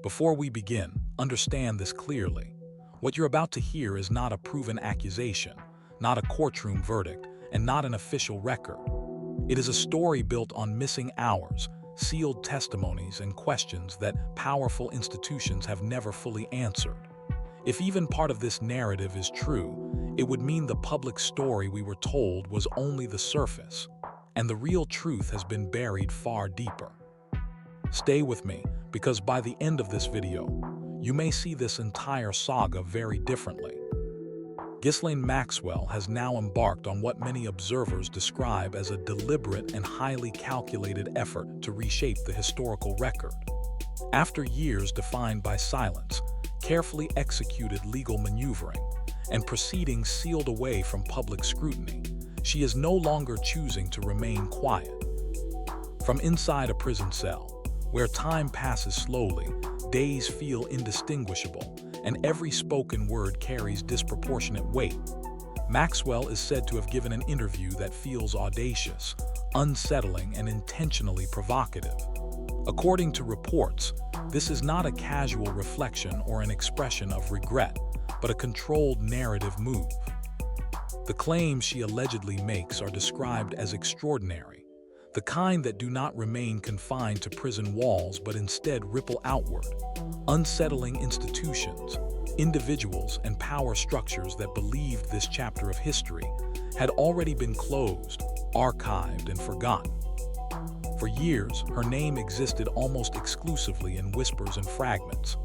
Before we begin, understand this clearly. What you're about to hear is not a proven accusation, not a courtroom verdict, and not an official record. It is a story built on missing hours, sealed testimonies, and questions that powerful institutions have never fully answered. If even part of this narrative is true, it would mean the public story we were told was only the surface, and the real truth has been buried far deeper. Stay with me, because by the end of this video, you may see this entire saga very differently. Ghislaine Maxwell has now embarked on what many observers describe as a deliberate and highly calculated effort to reshape the historical record. After years defined by silence, carefully executed legal maneuvering, and proceedings sealed away from public scrutiny, she is no longer choosing to remain quiet. From inside a prison cell, where time passes slowly, days feel indistinguishable, and every spoken word carries disproportionate weight, Maxwell is said to have given an interview that feels audacious, unsettling, and intentionally provocative. According to reports, this is not a casual reflection or an expression of regret, but a controlled narrative move. The claims she allegedly makes are described as extraordinary, the kind that do not remain confined to prison walls but instead ripple outward, unsettling institutions, individuals, and power structures that believed this chapter of history had already been closed, archived, and forgotten. For years, her name existed almost exclusively in whispers and fragments.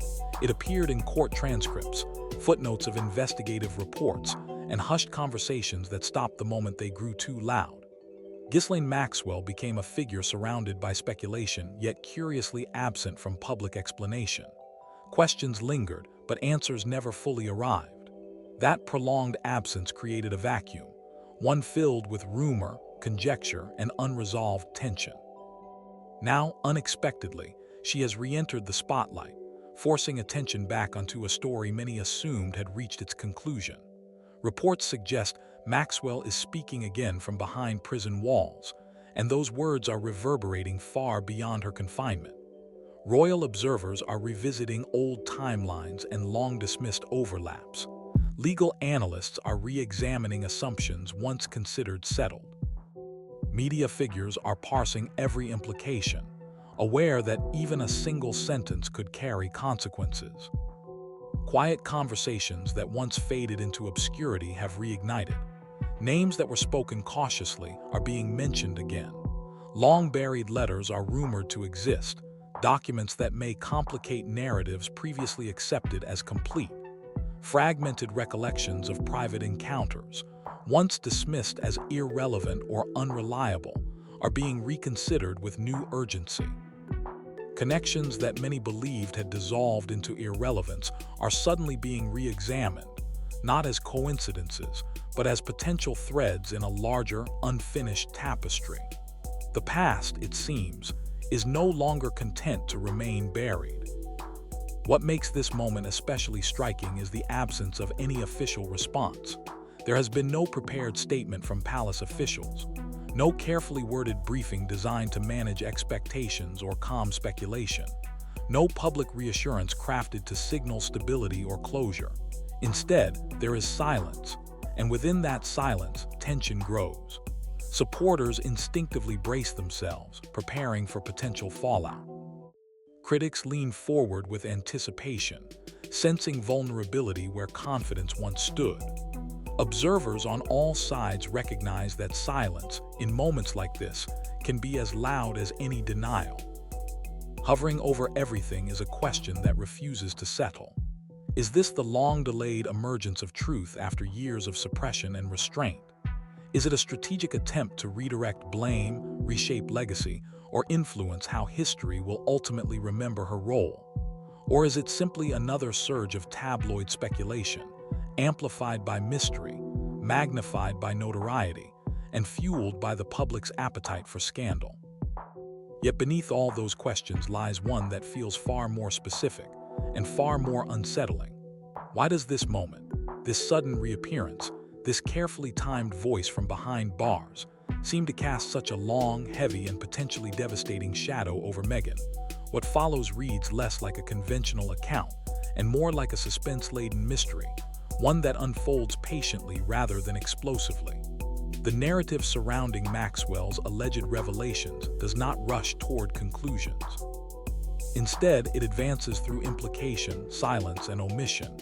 It appeared in court transcripts, footnotes of investigative reports, and hushed conversations that stopped the moment they grew too loud. Ghislaine Maxwell became a figure surrounded by speculation, yet curiously absent from public explanation. Questions lingered, but answers never fully arrived. That prolonged absence created a vacuum, one filled with rumor, conjecture, and unresolved tension. Now, unexpectedly, she has re-entered the spotlight, forcing attention back onto a story many assumed had reached its conclusion. Reports suggest Maxwell is speaking again from behind prison walls, and those words are reverberating far beyond her confinement. Royal observers are revisiting old timelines and long-dismissed overlaps. Legal analysts are re-examining assumptions once considered settled. Media figures are parsing every implication, aware that even a single sentence could carry consequences. Quiet conversations that once faded into obscurity have reignited. Names that were spoken cautiously are being mentioned again. Long-buried letters are rumored to exist, documents that may complicate narratives previously accepted as complete. Fragmented recollections of private encounters, once dismissed as irrelevant or unreliable, are being reconsidered with new urgency. Connections that many believed had dissolved into irrelevance are suddenly being re-examined, not as coincidences, but as potential threads in a larger, unfinished tapestry. The past, it seems, is no longer content to remain buried. What makes this moment especially striking is the absence of any official response. There has been no prepared statement from palace officials, no carefully worded briefing designed to manage expectations or calm speculation, no public reassurance crafted to signal stability or closure. Instead, there is silence, and within that silence, tension grows. Supporters instinctively brace themselves, preparing for potential fallout. Critics lean forward with anticipation, sensing vulnerability where confidence once stood. Observers on all sides recognize that silence, in moments like this, can be as loud as any denial. Hovering over everything is a question that refuses to settle. Is this the long-delayed emergence of truth after years of suppression and restraint? Is it a strategic attempt to redirect blame, reshape legacy, or influence how history will ultimately remember her role? Or is it simply another surge of tabloid speculation, amplified by mystery, magnified by notoriety, and fueled by the public's appetite for scandal? Yet beneath all those questions lies one that feels far more specific and far more unsettling. Why does this moment, this sudden reappearance, this carefully timed voice from behind bars, seem to cast such a long, heavy, and potentially devastating shadow over Meghan? What follows reads less like a conventional account and more like a suspense-laden mystery, one that unfolds patiently rather than explosively. The narrative surrounding Maxwell's alleged revelations does not rush toward conclusions. Instead, it advances through implication, silence, and omission.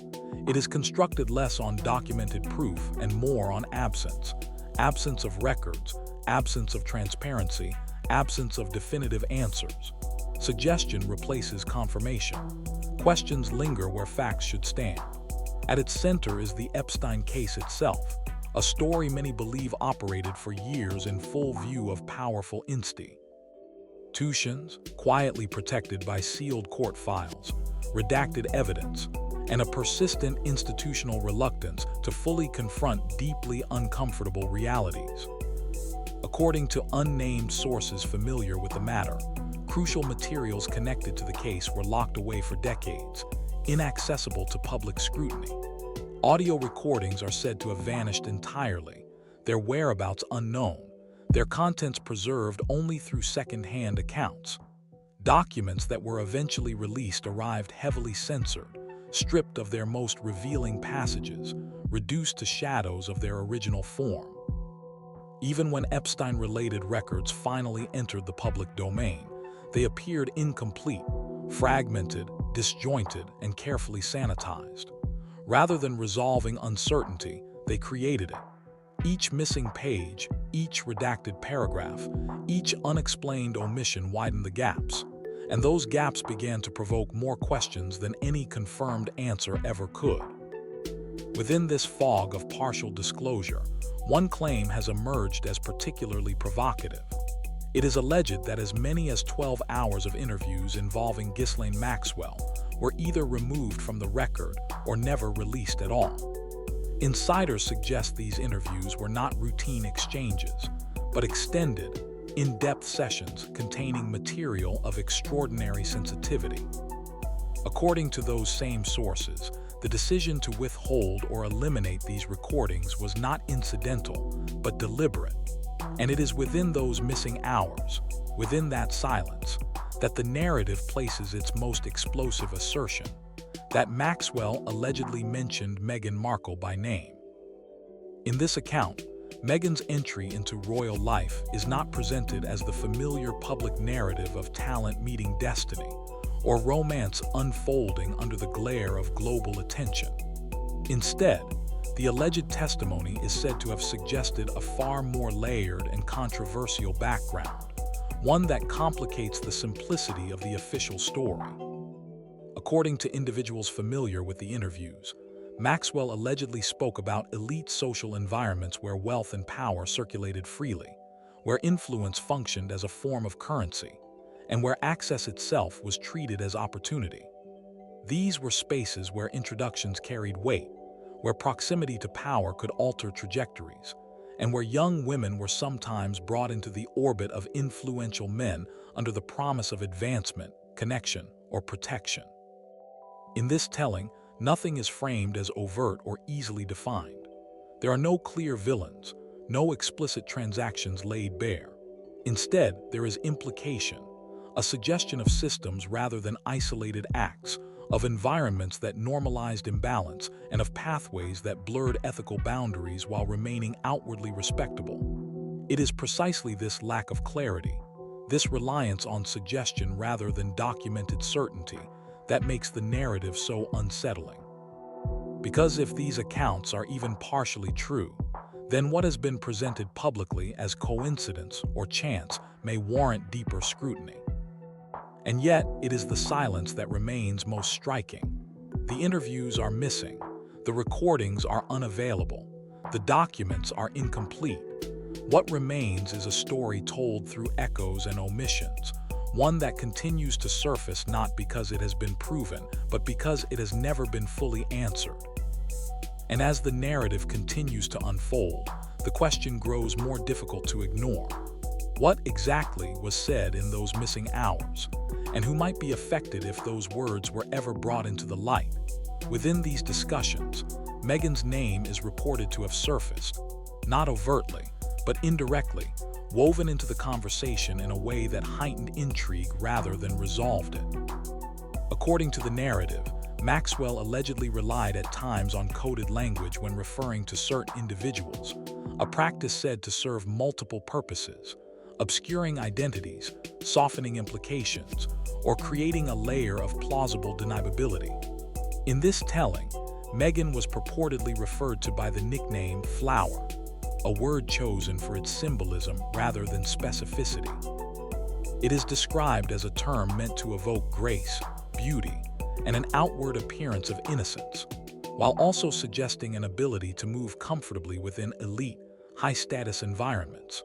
It is constructed less on documented proof and more on absence. Absence of records, absence of transparency, absence of definitive answers. Suggestion replaces confirmation. Questions linger where facts should stand. At its center is the Epstein case itself, a story many believe operated for years in full view of powerful institutions, quietly protected by sealed court files, redacted evidence, and a persistent institutional reluctance to fully confront deeply uncomfortable realities. According to unnamed sources familiar with the matter, crucial materials connected to the case were locked away for decades, inaccessible to public scrutiny. Audio recordings are said to have vanished entirely, their whereabouts unknown, their contents preserved only through second-hand accounts. Documents that were eventually released arrived heavily censored, stripped of their most revealing passages, reduced to shadows of their original form. Even when Epstein-related records finally entered the public domain, they appeared incomplete, fragmented, disjointed, and carefully sanitized. Rather than resolving uncertainty, they created it. Each missing page, each redacted paragraph, each unexplained omission widened the gaps, and those gaps began to provoke more questions than any confirmed answer ever could. Within this fog of partial disclosure, one claim has emerged as particularly provocative. It is alleged that as many as 12 hours of interviews involving Ghislaine Maxwell were either removed from the record or never released at all. Insiders suggest these interviews were not routine exchanges, but extended, in-depth sessions containing material of extraordinary sensitivity. According to those same sources, the decision to withhold or eliminate these recordings was not incidental, but deliberate. And it is within those missing hours, within that silence, that the narrative places its most explosive assertion, that Maxwell allegedly mentioned Meghan Markle by name. In this account, Meghan's entry into royal life is not presented as the familiar public narrative of talent meeting destiny, or romance unfolding under the glare of global attention. Instead, the alleged testimony is said to have suggested a far more layered and controversial background, one that complicates the simplicity of the official story. According to individuals familiar with the interviews, Maxwell allegedly spoke about elite social environments where wealth and power circulated freely, where influence functioned as a form of currency, and where access itself was treated as opportunity. These were spaces where introductions carried weight, where proximity to power could alter trajectories, and where young women were sometimes brought into the orbit of influential men under the promise of advancement, connection, or protection. In this telling, nothing is framed as overt or easily defined. There are no clear villains, no explicit transactions laid bare. Instead, there is implication, a suggestion of systems rather than isolated acts, of environments that normalized imbalance, and of pathways that blurred ethical boundaries while remaining outwardly respectable. It is precisely this lack of clarity, this reliance on suggestion rather than documented certainty, that makes the narrative so unsettling. Because if these accounts are even partially true, then what has been presented publicly as coincidence or chance may warrant deeper scrutiny. And yet, it is the silence that remains most striking. The interviews are missing, the recordings are unavailable, the documents are incomplete. What remains is a story told through echoes and omissions, one that continues to surface not because it has been proven, but because it has never been fully answered. And as the narrative continues to unfold, the question grows more difficult to ignore. What exactly was said in those missing hours? And who might be affected if those words were ever brought into the light? Within these discussions, Meghan's name is reported to have surfaced, not overtly, but indirectly, woven into the conversation in a way that heightened intrigue rather than resolved it. According to the narrative, Maxwell allegedly relied at times on coded language when referring to certain individuals, a practice said to serve multiple purposes, obscuring identities, softening implications, or creating a layer of plausible deniability. In this telling, Meghan was purportedly referred to by the nickname flower, a word chosen for its symbolism rather than specificity. It is described as a term meant to evoke grace, beauty, and an outward appearance of innocence, while also suggesting an ability to move comfortably within elite, high-status environments.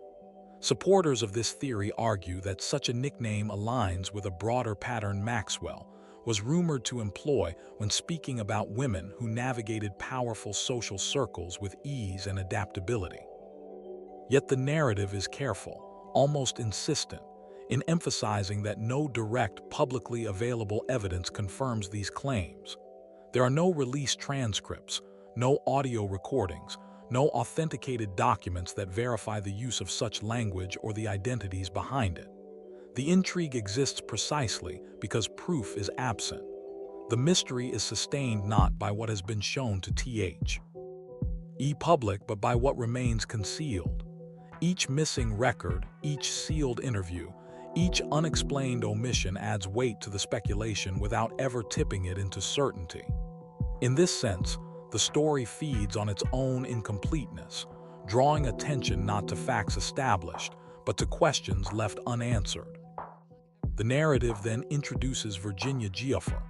Supporters of this theory argue that such a nickname aligns with a broader pattern Maxwell was rumored to employ when speaking about women who navigated powerful social circles with ease and adaptability. Yet the narrative is careful, almost insistent, in emphasizing that no direct, publicly available evidence confirms these claims. There are no released transcripts, no audio recordings, no authenticated documents that verify the use of such language or the identities behind it. The intrigue exists precisely because proof is absent. The mystery is sustained not by what has been shown to the public, but by what remains concealed. Each missing record, each sealed interview, each unexplained omission adds weight to the speculation without ever tipping it into certainty. In this sense, the story feeds on its own incompleteness, drawing attention not to facts established, but to questions left unanswered. The narrative then introduces Virginia Giuffre,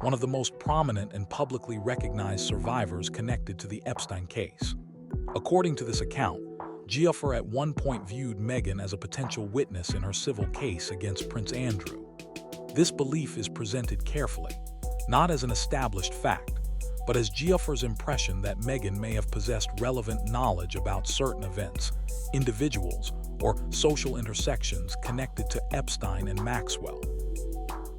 one of the most prominent and publicly recognized survivors connected to the Epstein case. According to this account, Giuffre at one point viewed Meghan as a potential witness in her civil case against Prince Andrew. This belief is presented carefully, not as an established fact, but as Giuffre's impression that Meghan may have possessed relevant knowledge about certain events, individuals, or social intersections connected to Epstein and Maxwell.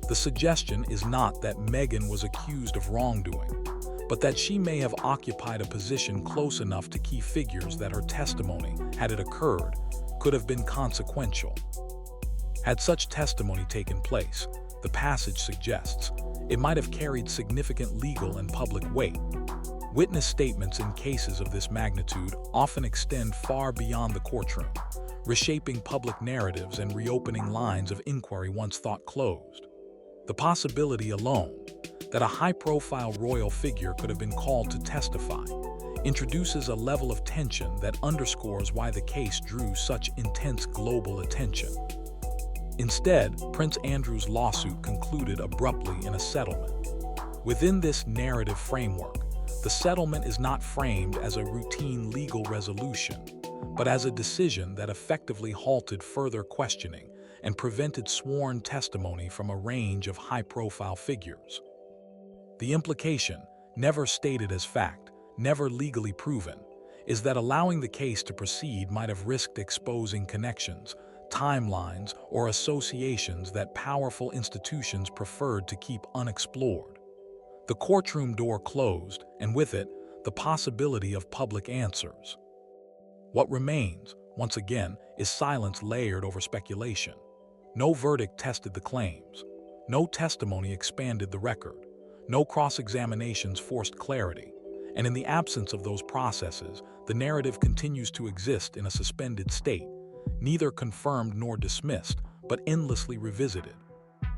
The suggestion is not that Meghan was accused of wrongdoing, but that she may have occupied a position close enough to key figures that her testimony, had it occurred, could have been consequential. Had such testimony taken place, the passage suggests, it might have carried significant legal and public weight. Witness statements in cases of this magnitude often extend far beyond the courtroom, reshaping public narratives and reopening lines of inquiry once thought closed. The possibility alone that a high-profile royal figure could have been called to testify introduces a level of tension that underscores why the case drew such intense global attention. Instead, Prince Andrew's lawsuit concluded abruptly in a settlement. Within this narrative framework, the settlement is not framed as a routine legal resolution, but as a decision that effectively halted further questioning and prevented sworn testimony from a range of high-profile figures. The implication, never stated as fact, never legally proven, is that allowing the case to proceed might have risked exposing connections, timelines, or associations that powerful institutions preferred to keep unexplored. The courtroom door closed, and with it, the possibility of public answers. What remains, once again, is silence layered over speculation. No verdict tested the claims. No testimony expanded the record. No cross-examinations forced clarity, and in the absence of those processes, the narrative continues to exist in a suspended state, neither confirmed nor dismissed, but endlessly revisited.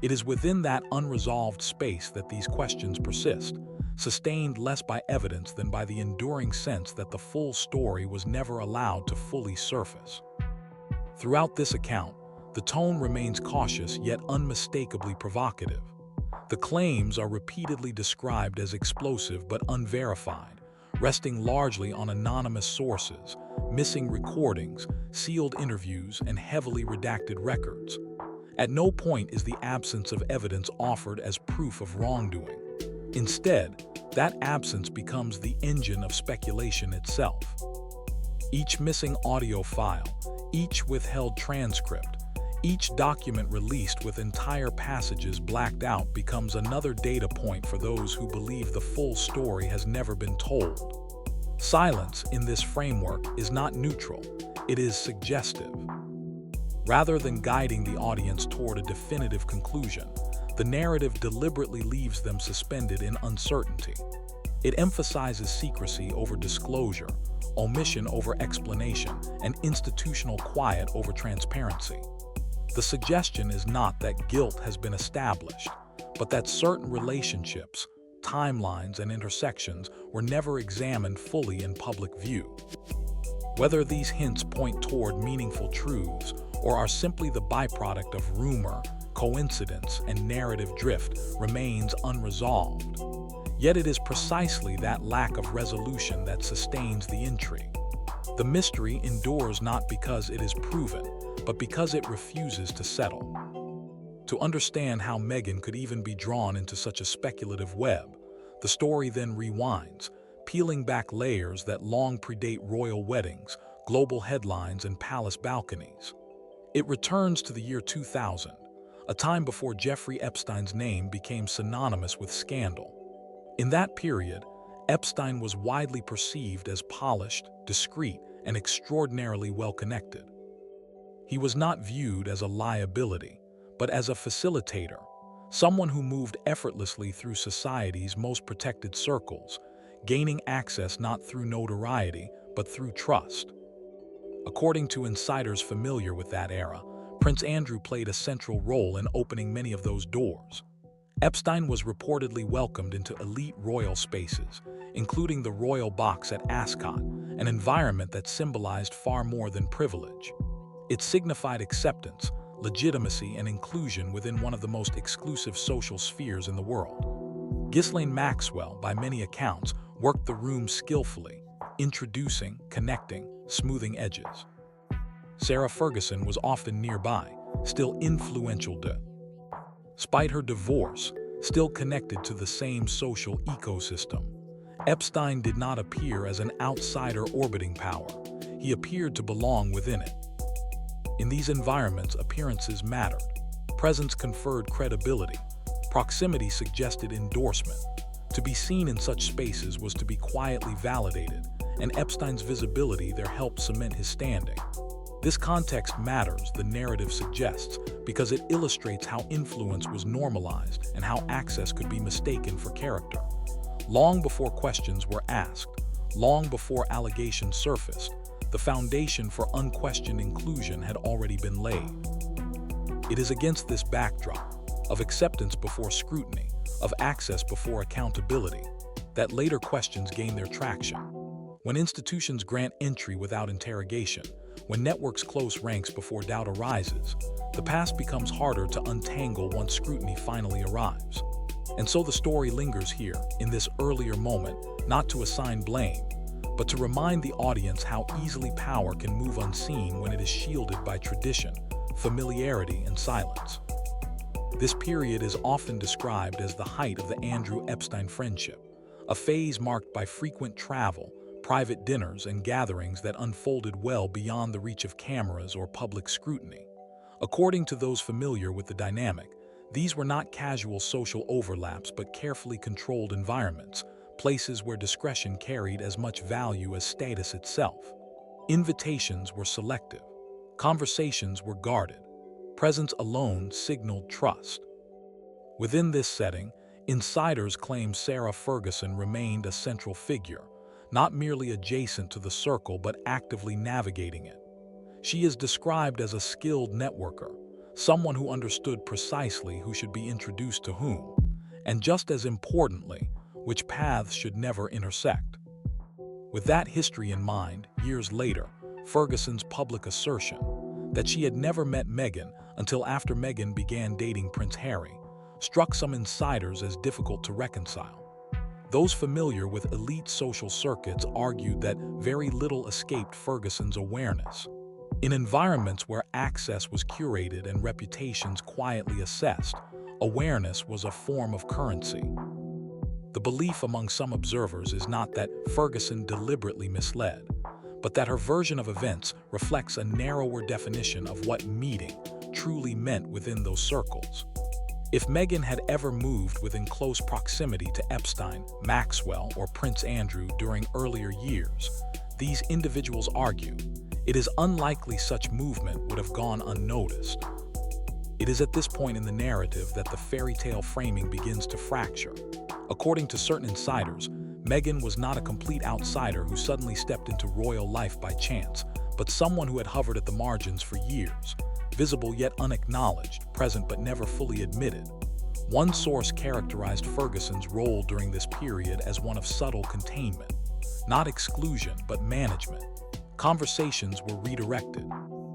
It is within that unresolved space that these questions persist, sustained less by evidence than by the enduring sense that the full story was never allowed to fully surface. Throughout this account, the tone remains cautious yet unmistakably provocative. The claims are repeatedly described as explosive but unverified, resting largely on anonymous sources, missing recordings, sealed interviews, and heavily redacted records. At no point is the absence of evidence offered as proof of wrongdoing. Instead, that absence becomes the engine of speculation itself. Each missing audio file, each withheld transcript, each document released with entire passages blacked out becomes another data point for those who believe the full story has never been told. Silence in this framework is not neutral. it is suggestive. Rather than guiding the audience toward a definitive conclusion, the narrative deliberately leaves them suspended in uncertainty. It emphasizes secrecy over disclosure, omission over explanation, and institutional quiet over transparency. The suggestion is not that guilt has been established, but that certain relationships, timelines, and intersections were never examined fully in public view. Whether these hints point toward meaningful truths or are simply the byproduct of rumor, coincidence, and narrative drift remains unresolved. Yet it is precisely that lack of resolution that sustains the intrigue. The mystery endures not because it is proven, but because it refuses to settle. To understand how Meghan could even be drawn into such a speculative web, the story then rewinds, peeling back layers that long predate royal weddings, global headlines, and palace balconies. It returns to the year 2000, a time before Jeffrey Epstein's name became synonymous with scandal. In that period, Epstein was widely perceived as polished, discreet, and extraordinarily well-connected. He was not viewed as a liability, but as a facilitator, someone who moved effortlessly through society's most protected circles, gaining access not through notoriety, but through trust. According to insiders familiar with that era, Prince Andrew played a central role in opening many of those doors. Epstein was reportedly welcomed into elite royal spaces, including the royal box at Ascot, an environment that symbolized far more than privilege. It signified acceptance, legitimacy, and inclusion within one of the most exclusive social spheres in the world. Ghislaine Maxwell, by many accounts, worked the room skillfully, introducing, connecting, smoothing edges. Sarah Ferguson was often nearby, still influential despite her divorce, still connected to the same social ecosystem. Epstein did not appear as an outsider orbiting power. He appeared to belong within it. In these environments, appearances mattered. Presence conferred credibility. Proximity suggested endorsement. To be seen in such spaces was to be quietly validated, and Epstein's visibility there helped cement his standing. This context matters, the narrative suggests, because it illustrates how influence was normalized and how access could be mistaken for character. Long before questions were asked, long before allegations surfaced, the foundation for unquestioned inclusion had already been laid. It is against this backdrop of acceptance before scrutiny, of access before accountability, that later questions gain their traction. When institutions grant entry without interrogation, when networks close ranks before doubt arises, the past becomes harder to untangle once scrutiny finally arrives. And so the story lingers here, in this earlier moment, not to assign blame, but to remind the audience how easily power can move unseen when it is shielded by tradition, familiarity, and silence. This period is often described as the height of the Andrew Epstein friendship, a phase marked by frequent travel, private dinners, and gatherings that unfolded well beyond the reach of cameras or public scrutiny. According to those familiar with the dynamic, these were not casual social overlaps but carefully controlled environments, places where discretion carried as much value as status itself. Invitations were selective. Conversations were guarded. Presence alone signaled trust. Within this setting, insiders claim Sarah Ferguson remained a central figure, not merely adjacent to the circle but actively navigating it. She is described as a skilled networker, someone who understood precisely who should be introduced to whom, and just as importantly, which paths should never intersect. With that history in mind, years later, Ferguson's public assertion that she had never met Meghan until after Meghan began dating Prince Harry struck some insiders as difficult to reconcile. Those familiar with elite social circuits argued that very little escaped Ferguson's awareness. In environments where access was curated and reputations quietly assessed, awareness was a form of currency. The belief among some observers is not that Ferguson deliberately misled, but that her version of events reflects a narrower definition of what meeting truly meant within those circles. If Meghan had ever moved within close proximity to Epstein, Maxwell, or Prince Andrew during earlier years, these individuals argue, it is unlikely such movement would have gone unnoticed. It is at this point in the narrative that the fairy tale framing begins to fracture. According to certain insiders, Meghan was not a complete outsider who suddenly stepped into royal life by chance, but someone who had hovered at the margins for years, visible yet unacknowledged, present but never fully admitted. One source characterized Ferguson's role during this period as one of subtle containment, not exclusion but management. Conversations were redirected,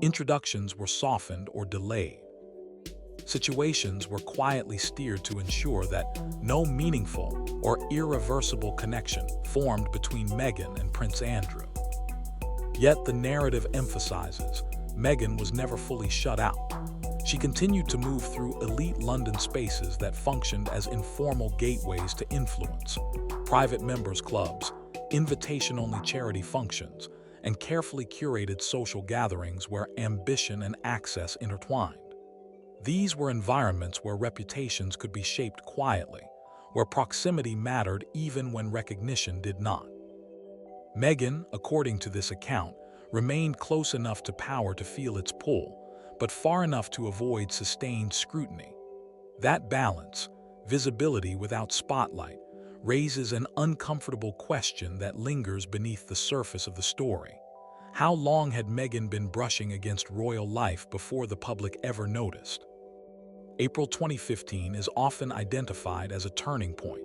introductions were softened or delayed. Situations were quietly steered to ensure that no meaningful or irreversible connection formed between Meghan and Prince Andrew. Yet the narrative emphasizes Meghan was never fully shut out. She continued to move through elite London spaces that functioned as informal gateways to influence, private members' clubs, invitation-only charity functions, and carefully curated social gatherings where ambition and access intertwined. These were environments where reputations could be shaped quietly, where proximity mattered even when recognition did not. Meghan, according to this account, remained close enough to power to feel its pull, but far enough to avoid sustained scrutiny. That balance, visibility without spotlight, raises an uncomfortable question that lingers beneath the surface of the story. How long had Meghan been brushing against royal life before the public ever noticed? April 2015 is often identified as a turning point.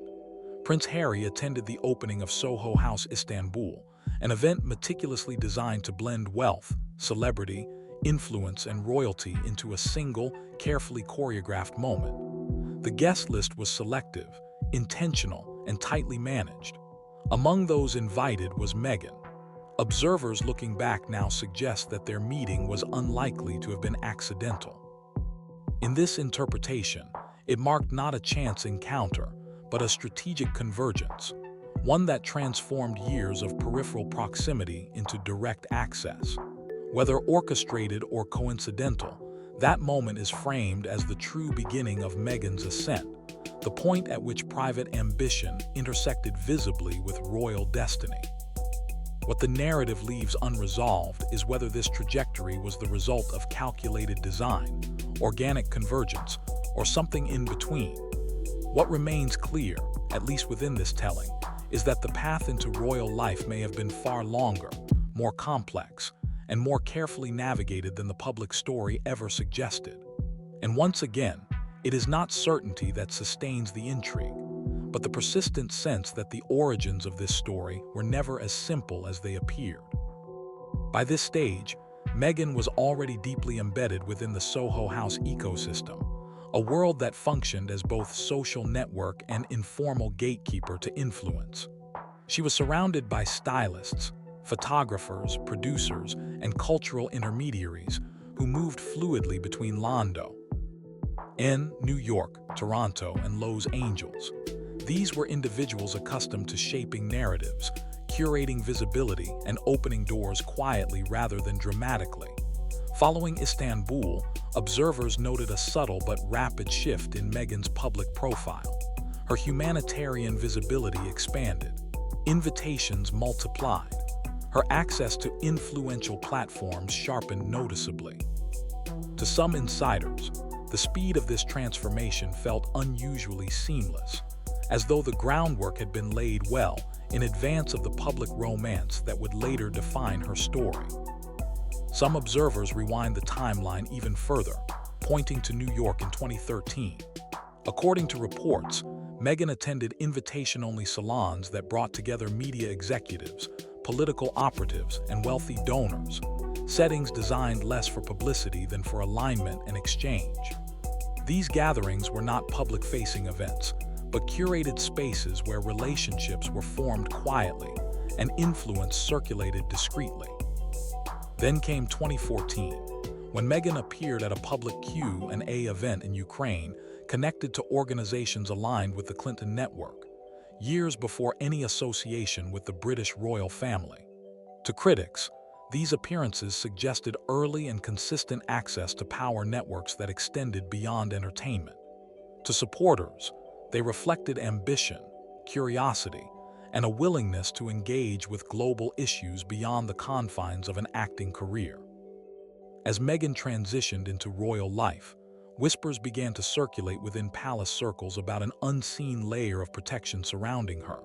Prince Harry attended the opening of Soho House, Istanbul, an event meticulously designed to blend wealth, celebrity, influence, and royalty into a single, carefully choreographed moment. The guest list was selective, intentional, and tightly managed. Among those invited was Meghan. Observers looking back now suggest that their meeting was unlikely to have been accidental. In this interpretation, it marked not a chance encounter, but a strategic convergence, one that transformed years of peripheral proximity into direct access. Whether orchestrated or coincidental, that moment is framed as the true beginning of Meghan's ascent, the point at which private ambition intersected visibly with royal destiny. What the narrative leaves unresolved is whether this trajectory was the result of calculated design, organic convergence, or something in between. What remains clear, at least within this telling, is that the path into royal life may have been far longer, more complex, and more carefully navigated than the public story ever suggested. And once again, it is not certainty that sustains the intrigue, but the persistent sense that the origins of this story were never as simple as they appeared. By this stage, Meghan was already deeply embedded within the Soho House ecosystem, a world that functioned as both social network and informal gatekeeper to influence. She was surrounded by stylists, photographers, producers, and cultural intermediaries who moved fluidly between London, New York, Toronto, and Los Angeles. These were individuals accustomed to shaping narratives, curating visibility, and opening doors quietly rather than dramatically. Following Istanbul, observers noted a subtle but rapid shift in Meghan's public profile. Her humanitarian visibility expanded. Invitations multiplied. Her access to influential platforms sharpened noticeably. To some insiders, the speed of this transformation felt unusually seamless, as though the groundwork had been laid well in advance of the public romance that would later define her story. Some observers rewind the timeline even further, pointing to New York in 2013. According to reports, Meghan attended invitation-only salons that brought together media executives, political operatives, and wealthy donors, settings designed less for publicity than for alignment and exchange. These gatherings were not public-facing events, but curated spaces where relationships were formed quietly and influence circulated discreetly. Then came 2014, when Meghan appeared at a public Q&A event in Ukraine connected to organizations aligned with the Clinton network, years before any association with the British royal family. To critics, these appearances suggested early and consistent access to power networks that extended beyond entertainment. To supporters, they reflected ambition, curiosity, and a willingness to engage with global issues beyond the confines of an acting career. As Meghan transitioned into royal life, whispers began to circulate within palace circles about an unseen layer of protection surrounding her.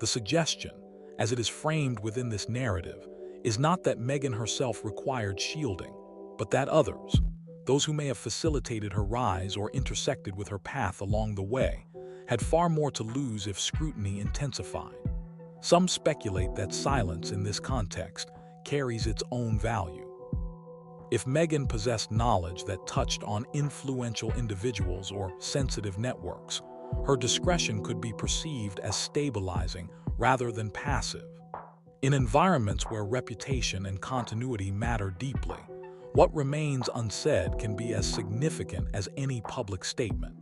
The suggestion, as it is framed within this narrative, is not that Meghan herself required shielding, but that others, those who may have facilitated her rise or intersected with her path along the way, had far more to lose if scrutiny intensified. Some speculate that silence in this context carries its own value. If Meghan possessed knowledge that touched on influential individuals or sensitive networks, her discretion could be perceived as stabilizing rather than passive. In environments where reputation and continuity matter deeply, what remains unsaid can be as significant as any public statement.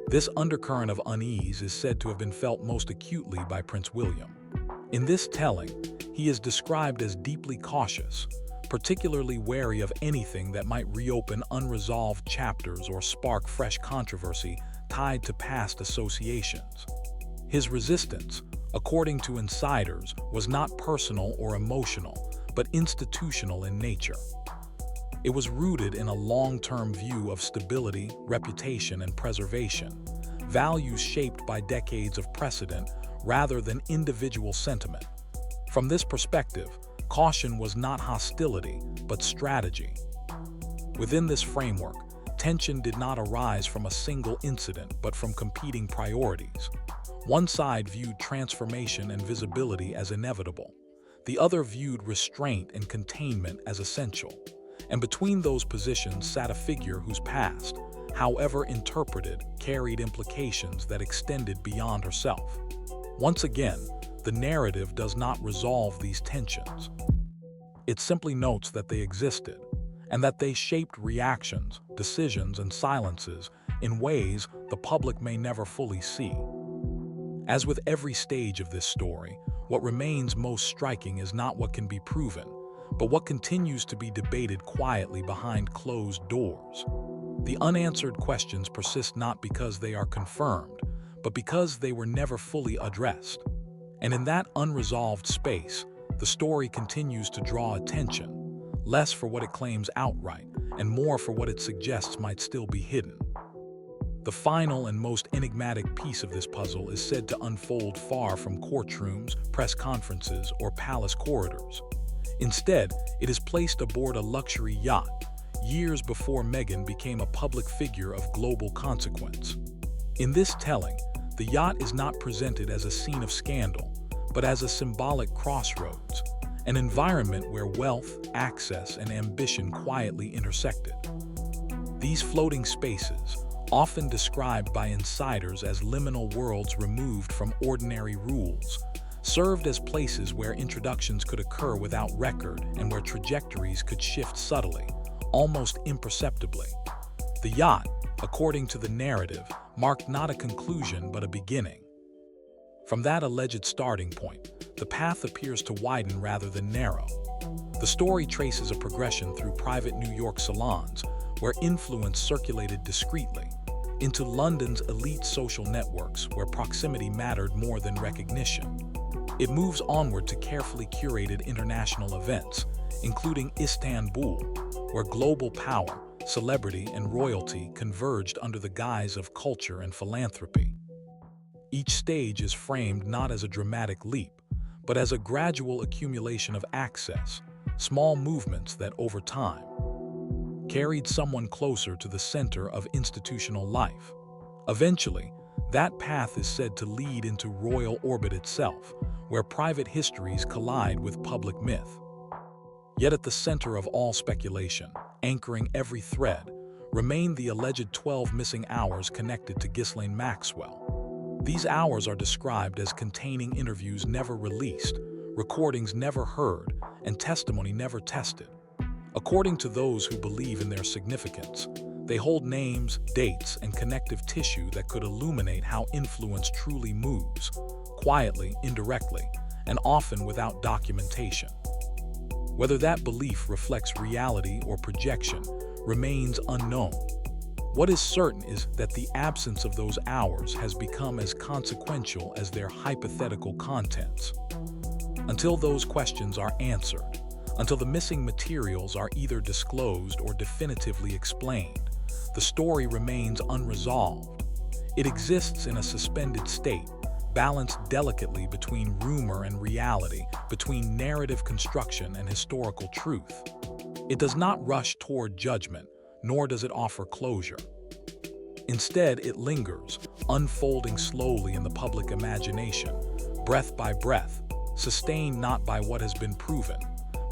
This undercurrent of unease is said to have been felt most acutely by Prince William. In this telling, he is described as deeply cautious, particularly wary of anything that might reopen unresolved chapters or spark fresh controversy tied to past associations. His resistance, according to insiders, was not personal or emotional, but institutional in nature. It was rooted in a long-term view of stability, reputation, and preservation, values shaped by decades of precedent rather than individual sentiment. From this perspective, caution was not hostility, but strategy. Within this framework, tension did not arise from a single incident, but from competing priorities. One side viewed transformation and visibility as inevitable. The other viewed restraint and containment as essential. And between those positions sat a figure whose past, however interpreted, carried implications that extended beyond herself. Once again, the narrative does not resolve these tensions. It simply notes that they existed, and that they shaped reactions, decisions, and silences in ways the public may never fully see. As with every stage of this story, what remains most striking is not what can be proven, but what continues to be debated quietly behind closed doors. The unanswered questions persist not because they are confirmed, but because they were never fully addressed. And in that unresolved space, the story continues to draw attention, less for what it claims outright, and more for what it suggests might still be hidden. The final and most enigmatic piece of this puzzle is said to unfold far from courtrooms, press conferences, or palace corridors. Instead, it is placed aboard a luxury yacht, years before Meghan became a public figure of global consequence. In this telling, the yacht is not presented as a scene of scandal, but as a symbolic crossroads, an environment where wealth, access, and ambition quietly intersected. These floating spaces, often described by insiders as liminal worlds removed from ordinary rules, served as places where introductions could occur without record and where trajectories could shift subtly, almost imperceptibly. The yacht, according to the narrative, marked not a conclusion but a beginning. From that alleged starting point, the path appears to widen rather than narrow. The story traces a progression through private New York salons, where influence circulated discreetly, into London's elite social networks, where proximity mattered more than recognition. It moves onward to carefully curated international events, including Istanbul, where global power, celebrity, and royalty converged under the guise of culture and philanthropy. Each stage is framed not as a dramatic leap, but as a gradual accumulation of access, small movements that, over time, carried someone closer to the center of institutional life. Eventually, that path is said to lead into royal orbit itself, where private histories collide with public myth. Yet at the center of all speculation, anchoring every thread, remain the alleged 12 missing hours connected to Ghislaine Maxwell. These hours are described as containing interviews never released, recordings never heard, and testimony never tested. According to those who believe in their significance, they hold names, dates, and connective tissue that could illuminate how influence truly moves, quietly, indirectly, and often without documentation. Whether that belief reflects reality or projection remains unknown. What is certain is that the absence of those hours has become as consequential as their hypothetical contents. Until those questions are answered, until the missing materials are either disclosed or definitively explained, the story remains unresolved. It exists in a suspended state, balanced delicately between rumor and reality, between narrative construction and historical truth. It does not rush toward judgment, nor does it offer closure. Instead, it lingers, unfolding slowly in the public imagination, breath by breath, sustained not by what has been proven,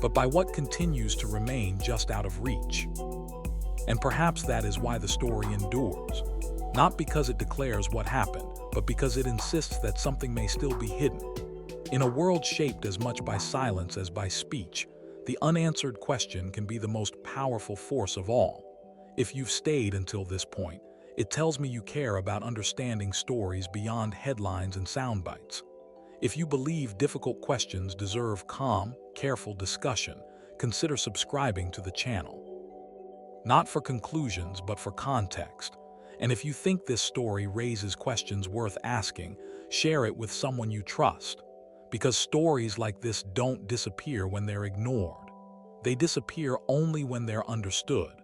but by what continues to remain just out of reach. And perhaps that is why the story endures, not because it declares what happened, but because it insists that something may still be hidden. In a world shaped as much by silence as by speech, the unanswered question can be the most powerful force of all. If you've stayed until this point, it tells me you care about understanding stories beyond headlines and sound bites. If you believe difficult questions deserve calm, careful discussion, consider subscribing to the channel. Not for conclusions, but for context. And if you think this story raises questions worth asking, share it with someone you trust. Because stories like this don't disappear when they're ignored. They disappear only when they're understood.